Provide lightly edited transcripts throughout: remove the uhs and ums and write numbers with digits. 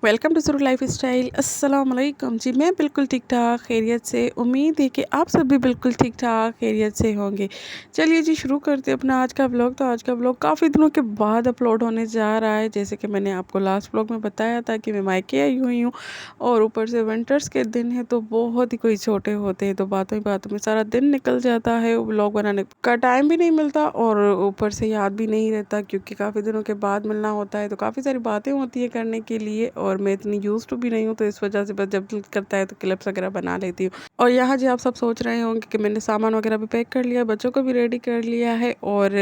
Welcome to सुरु life style. अस्सलाम वालेकुम जी। मैं बिल्कुल ठीक ठाक खैरियत से, उम्मीद है कि आप सब भी बिल्कुल ठीक ठाक खैरियत से होंगे। चलिए जी, शुरू करते हैं अपना आज का व्लॉग। तो आज का व्लॉग काफ़ी दिनों के बाद अपलोड होने जा रहा है। जैसे कि मैंने आपको लास्ट व्लॉग में बताया था कि मैं मायके आई हुई हूँ और ऊपर से विंटर्स के दिन है तो बहुत ही कोई छोटे होते हैं, तो बातों ही बातों में सारा दिन निकल जाता है। व्लॉग बनाने का टाइम भी नहीं मिलता और ऊपर से याद भी नहीं रहता, क्योंकि काफ़ी दिनों के बाद मिलना होता है तो काफ़ी सारी बातें होती है करने के लिए। और मैं इतनी यूज़ टू भी नहीं हूँ, तो इस वजह से बस जब दिल करता है तो क्लिप्स वगैरह बना लेती हूँ। और यहाँ जी आप सब सोच रहे होंगे कि मैंने सामान वगैरह भी पैक कर लिया, बच्चों को भी रेडी कर लिया है और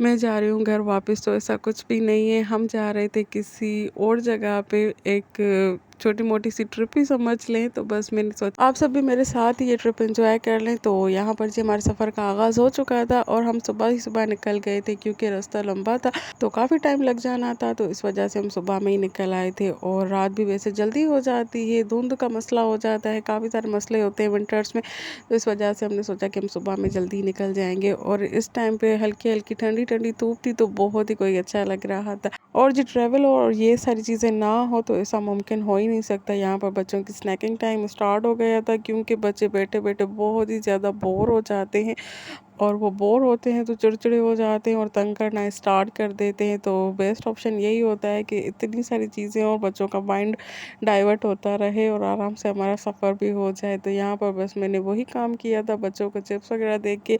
मैं जा रही हूँ घर वापस। तो ऐसा कुछ भी नहीं है, हम जा रहे थे किसी और जगह पे, एक छोटी मोटी सी ट्रिप ही समझ लें। तो बस मैंने सोचा आप सब भी मेरे साथ ही ये ट्रिप एंजॉय कर लें। तो यहाँ पर जी हमारे सफ़र का आगाज़ हो चुका था और हम सुबह ही सुबह निकल गए थे, क्योंकि रास्ता लंबा था तो काफ़ी टाइम लग जाना था। तो इस वजह से हम सुबह में ही निकल आए थे और रात भी वैसे जल्दी हो जाती है, धुंध का मसला हो जाता है, काफ़ी सारे मसले होते हैं विंटर्स में। तो इस वजह से हमने सोचा कि हम सुबह में जल्दी निकल जाएंगे। और इस टाइम पे हल्की हल्की ठंडी ठंडी धूप थी तो बहुत ही कोई अच्छा लग रहा था। और जी ट्रैवल और ये सारी चीज़ें ना हो तो ऐसा मुमकिन हो ही नहीं सकता। यहाँ पर बच्चों की स्नैकिंग टाइम स्टार्ट हो गया था, क्योंकि बच्चे बैठे बैठे बहुत ही ज़्यादा बोर हो जाते हैं और वो बोर होते हैं तो चिड़चिड़े हो जाते हैं और तंग करना स्टार्ट कर देते हैं। तो बेस्ट ऑप्शन यही होता है कि इतनी सारी चीज़ें और बच्चों का माइंड डाइवर्ट होता रहे और आराम से हमारा सफ़र भी हो जाए। तो यहाँ पर बस मैंने वही काम किया था, बच्चों को चिप्स वगैरह देख के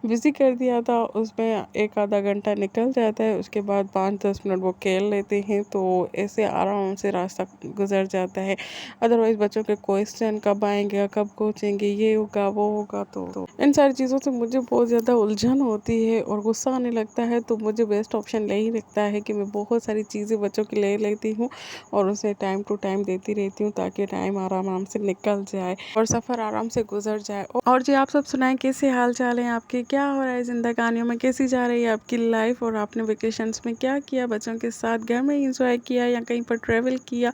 बिज़ी कर दिया था। उसमें एक आधा घंटा निकल जाता है, उसके बाद 5-10 मिनट वो खेल लेते हैं, तो ऐसे आराम से रास्ता गुजर जाता है। अदरवाइज़ बच्चों के क्वेश्चन कब आएंगे, कब पहुँचेंगे, ये होगा वो होगा, तो इन सारी चीज़ों से मुझे बहुत ज़्यादा उलझन होती है और गुस्सा आने लगता है। तो मुझे बेस्ट ऑप्शन यही लगता है कि मैं बहुत सारी चीज़ें बच्चों की ले लेती हूँ और उसे टाइम टू टाइम देती रहती हूँ, ताकि टाइम आराम आराम से निकल जाए और सफ़र आराम से गुजर जाए। और जी आप सब सुनाएं, कैसे हाल चाल हैं आपके, क्या हो रहा है ज़िंदगानियों में, कैसी जा रही है आपकी लाइफ और आपने वेकेशंस में क्या किया, बच्चों के साथ घर में इंजॉय किया या कहीं पर ट्रैवल किया।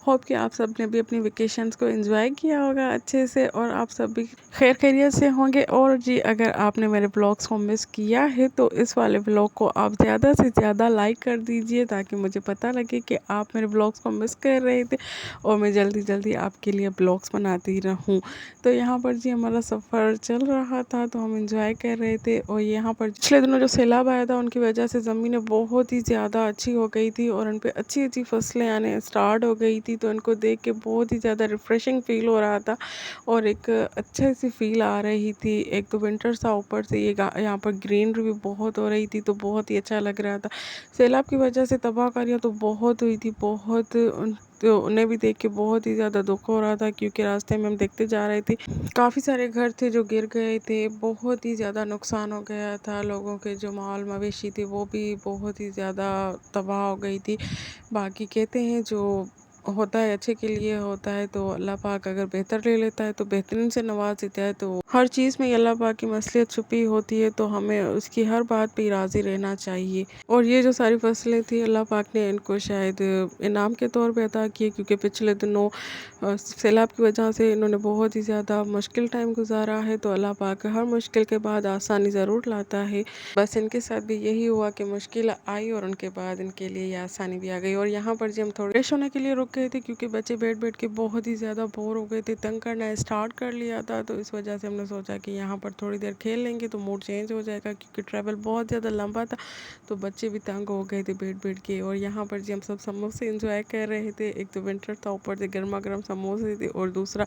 होप कि आप सब ने भी अपनी वेकेशंस को एंजॉय किया होगा अच्छे से और आप सब भी खैर खैरियत से होंगे। और जी अगर आपने मेरे ब्लॉग्स को मिस किया है तो इस वाले ब्लॉग को आप ज़्यादा से ज़्यादा लाइक कर दीजिए, ताकि मुझे पता लगे कि आप मेरे ब्लॉग्स को मिस कर रहे थे और मैं जल्दी जल्दी आपके लिए ब्लॉग्स बनाती रहूं। तो यहाँ पर जी हमारा सफ़र चल रहा था तो हम इंजॉय कर रहे थे। और यहाँ पर पिछले दिनों जो सैलाब आया था उनकी वजह से ज़मीनें बहुत ही ज़्यादा अच्छी हो गई थी और उन पर अच्छी अच्छी फसलें आने स्टार्ट हो गई थी। तो इनको देख के बहुत ही ज़्यादा रिफ़्रेशिंग फ़ील हो रहा था और एक अच्छे सी फील आ रही थी। एक तो विंटर था, ऊपर से ये यहाँ पर ग्रीनरी भी बहुत हो रही थी तो बहुत ही अच्छा लग रहा था। सैलाब की वजह से तबाहकारियाँ तो बहुत हुई थी, बहुत तो उन्हें भी देख के बहुत ही ज़्यादा दुख हो रहा था, क्योंकि रास्ते में हम देखते जा रहे थे काफ़ी सारे घर थे जो गिर गए थे, बहुत ही ज़्यादा नुकसान हो गया था। लोगों के जो माल मवेशी थे वो भी बहुत ही ज़्यादा तबाह हो गई थी। बाकी कहते हैं जो होता है अच्छे के लिए होता है, तो अल्लाह पाक अगर बेहतर ले लेता है तो बेहतरीन से नवाज देता है। तो हर चीज़ में अल्लाह पाक की मसलियत छुपी होती है, तो हमें उसकी हर बात पे राज़ी रहना चाहिए। और ये जो सारी फसलें थी अल्लाह पाक ने इनको शायद इनाम के तौर पे अता किए, क्योंकि पिछले दिनों सैलाब की वजह से इन्होंने बहुत ही ज़्यादा मुश्किल टाइम गुजारा है। तो अल्लाह पाक हर मुश्किल के बाद आसानी ज़रूर लाता है। बस इनके साथ भी यही हुआ कि मुश्किल आई और उनके बाद इनके लिए ये आसानी भी आ गई। और यहाँ पर जी हम थोड़े फ्रेश होने के लिए रुक गए थे, क्योंकि बच्चे बैठ बैठ के बहुत ही ज़्यादा बोर हो गए थे, तंग करना स्टार्ट कर लिया था। तो इस वजह से हमने सोचा कि यहाँ पर थोड़ी देर खेल लेंगे तो मूड चेंज हो जाएगा, क्योंकि ट्रैवल बहुत ज़्यादा लंबा था तो बच्चे भी तंग हो गए थे बैठ बैठ के। और यहाँ पर जी हम सब समोसे इंजॉय कर रहे थे। एक तो विंटर था, ऊपर से गर्मा गर्म समोसे थे और दूसरा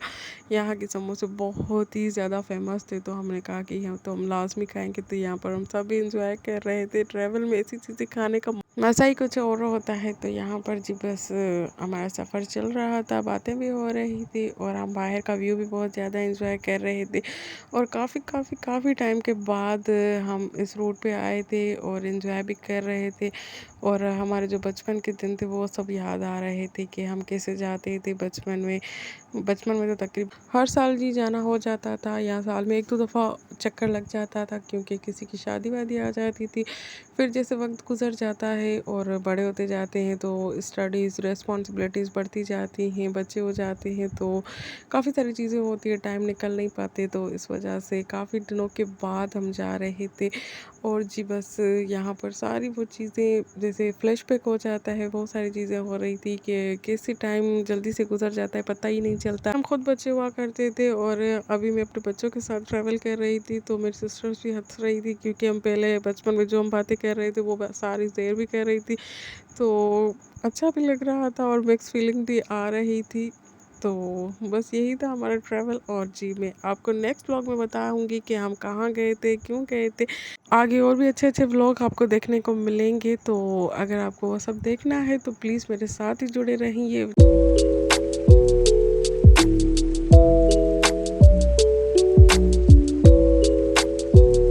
यहाँ के समोसे बहुत ही ज़्यादा फेमस थे। तो हमने कहा कि हम लाजमी खाएंगे, तो यहाँ पर हम सब भी इंजॉय कर रहे थे। ट्रैवल में ऐसी चीज़ें खाने का मज़ा ही कुछ और होता है। तो यहाँ पर जी बस हमारा सफ़र चल रहा था, बातें भी हो रही थी और हम बाहर का व्यू भी बहुत ज़्यादा इंजॉय कर रहे थे। और काफ़ी काफ़ी काफ़ी टाइम के बाद हम इस रूट पे आए थे और इंजॉय भी कर रहे थे। और हमारे जो बचपन के दिन थे वो सब याद आ रहे थे कि हम कैसे जाते थे बचपन में। बचपन में तो तकरीबन हर साल जी जाना हो जाता था, या साल में 1-2 दफ़ा चक्कर लग जाता था, क्योंकि किसी की शादी वादी आ जाती थी। फिर जैसे वक्त गुजर जाता है और बड़े होते जाते हैं तो स्टडीज़ रिस्पॉन्सिबिलिटीज़ बढ़ती जाती हैं, बच्चे हो जाते हैं तो काफ़ी सारी चीज़ें होती है, टाइम निकल नहीं पाते। तो इस वजह से काफ़ी दिनों के बाद हम जा रहे थे और जी बस यहाँ पर सारी वो चीज़ें जैसे फ्लैशबैक हो जाता है, बहुत सारी चीज़ें हो रही थी कि कैसे टाइम जल्दी से गुजर जाता है, पता ही नहीं चलता। हम खुद बच्चे हुआ करते थे और अभी मैं अपने बच्चों के साथ ट्रैवल कर रही थी तो मेरी सिस्टर्स भी हंस रही थी क्योंकि हम पहले बचपन में जो हम बातें कर रहे थे वो सारी शेयर भी कर रही थी। तो अच्छा भी लग रहा था और मिक्स फीलिंग भी आ रही थी। तो बस यही था हमारा ट्रैवल। और जी मैं आपको नेक्स्ट व्लॉग में बताऊंगी कि हम कहाँ गए थे, क्यों गए थे। आगे और भी अच्छे अच्छे व्लॉग आपको देखने को मिलेंगे, तो अगर आपको वो सब देखना है तो प्लीज़ मेरे साथ ही जुड़े रहिए।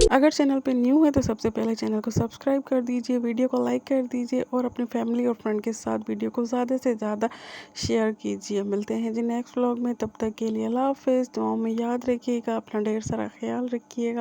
अगर चैनल पे न्यू है तो सबसे पहले चैनल को सब्सक्राइब कर दीजिए, वीडियो को लाइक कर दीजिए और अपनी फैमिली और फ्रेंड के साथ वीडियो को ज़्यादा से ज़्यादा शेयर कीजिए। मिलते हैं जी नेक्स्ट व्लॉग में, तब तक के लिए अल्लाह हाफ़िज़। दुआओं में याद रखिएगा, अपना ढेर सारा ख्याल रखिएगा।